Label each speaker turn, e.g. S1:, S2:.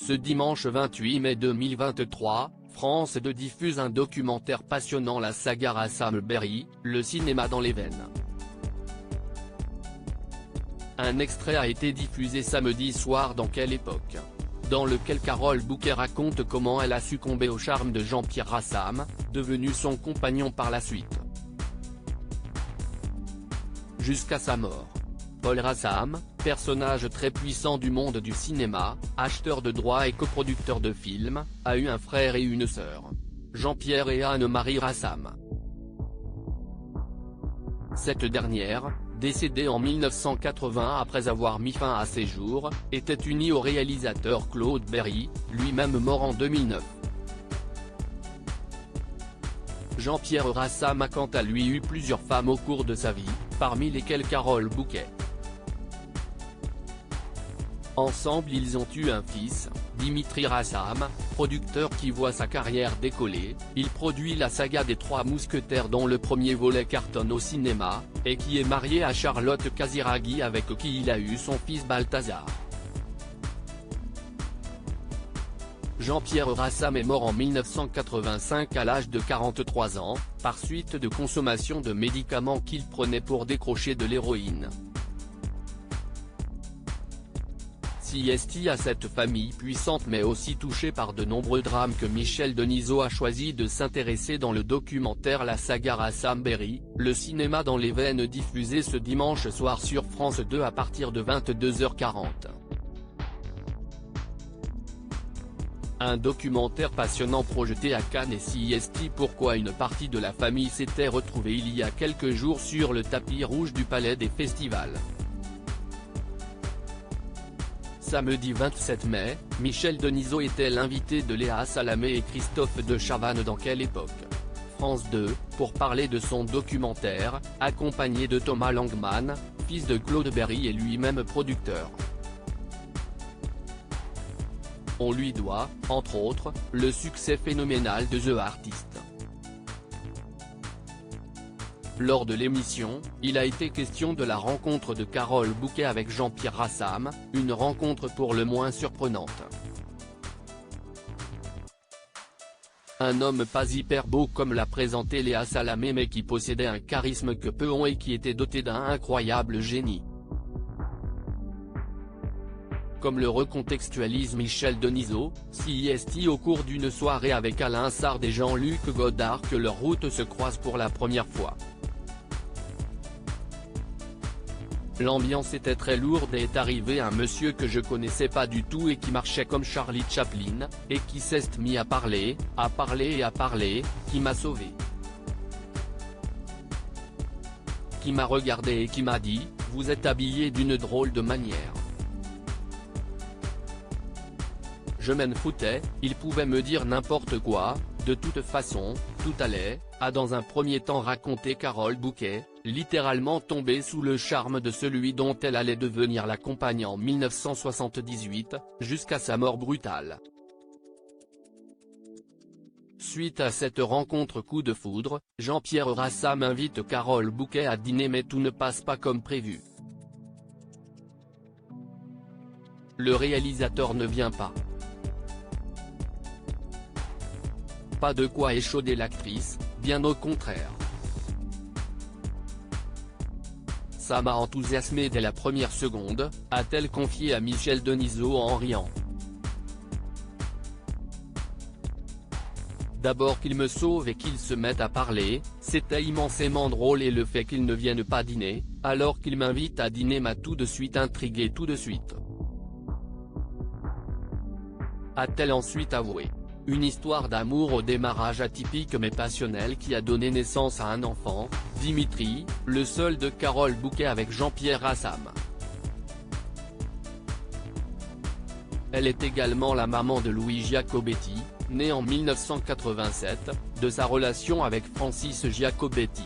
S1: Ce dimanche 28 mai 2023, France 2 diffuse un documentaire passionnant la saga Rassam Berry, le cinéma dans les veines. Un extrait a été diffusé samedi soir dans Quelle époque, dans lequel Carole Bouquet raconte comment elle a succombé au charme de Jean-Pierre Rassam, devenu son compagnon par la suite. Jusqu'à sa mort. Paul Rassam, personnage très puissant du monde du cinéma, acheteur de droits et coproducteur de films, a eu un frère et une sœur. Jean-Pierre et Anne-Marie Rassam. Cette dernière, décédée en 1980 après avoir mis fin à ses jours, était unie au réalisateur Claude Berry, lui-même mort en 2009. Jean-Pierre Rassam a quant à lui eu plusieurs femmes au cours de sa vie, parmi lesquelles Carole Bouquet. Ensemble ils ont eu un fils, Dimitri Rassam, producteur qui voit sa carrière décoller. Il produit la saga des Trois Mousquetaires dont le premier volet cartonne au cinéma, et qui est marié à Charlotte Casiraghi avec qui il a eu son fils Balthazar. Jean-Pierre Rassam est mort en 1985 à l'âge de 43 ans, par suite de consommation de médicaments qu'il prenait pour décrocher de l'héroïne. CST à cette famille puissante mais aussi touchée par de nombreux drames que Michel Denisot a choisi de s'intéresser dans le documentaire La saga Rassam Berry, le cinéma dans les veines diffusé ce dimanche soir sur France 2 à partir de 22h40. Un documentaire passionnant projeté à Cannes et CST. Pourquoi une partie de la famille s'était retrouvée il y a quelques jours sur le tapis rouge du Palais des Festivals. Samedi 27 mai, Michel Denisot était l'invité de Léa Salamé et Christophe de Chavannes dans Quelle époque, France 2, pour parler de son documentaire, accompagné de Thomas Langman, fils de Claude Berry et lui-même producteur. On lui doit, entre autres, le succès phénoménal de The Artist. Lors de l'émission, il a été question de la rencontre de Carole Bouquet avec Jean-Pierre Rassam, une rencontre pour le moins surprenante. Un homme pas hyper beau comme l'a présenté Léa Salamé mais qui possédait un charisme que peu ont et qui était doté d'un incroyable génie. Comme le recontextualise Michel Denisot, CST au cours d'une soirée avec Alain Sard et Jean-Luc Godard que leurs routes se croisent pour la première fois. L'ambiance était très lourde et est arrivé un monsieur que je connaissais pas du tout et qui marchait comme Charlie Chaplin, et qui s'est mis à parler, qui m'a sauvé. Qui m'a regardé et qui m'a dit, vous êtes habillé d'une drôle de manière. Je m'en foutais, il pouvait me dire n'importe quoi, de toute façon, tout allait, a dans un premier temps raconté Carole Bouquet, littéralement tombée sous le charme de celui dont elle allait devenir la compagne en 1978, jusqu'à sa mort brutale. Suite à cette rencontre coup de foudre, Jean-Pierre Rassam invite Carole Bouquet à dîner mais tout ne passe pas comme prévu. Le réalisateur ne vient pas. Pas de quoi échauder l'actrice, bien au contraire. Ça m'a enthousiasmé dès la première seconde, a-t-elle confié à Michel Denisot en riant. D'abord qu'il me sauve et qu'il se mette à parler, c'était immensément drôle et le fait qu'il ne vienne pas dîner, alors qu'il m'invite à dîner m'a tout de suite intrigué tout de suite. A-t-elle ensuite avoué. Une histoire d'amour au démarrage atypique mais passionnel qui a donné naissance à un enfant, Dimitri, le seul de Carole Bouquet avec Jean-Pierre Rassam. Elle est également la maman de Louis Giacobetti, né en 1987, de sa relation avec Francis Giacobetti.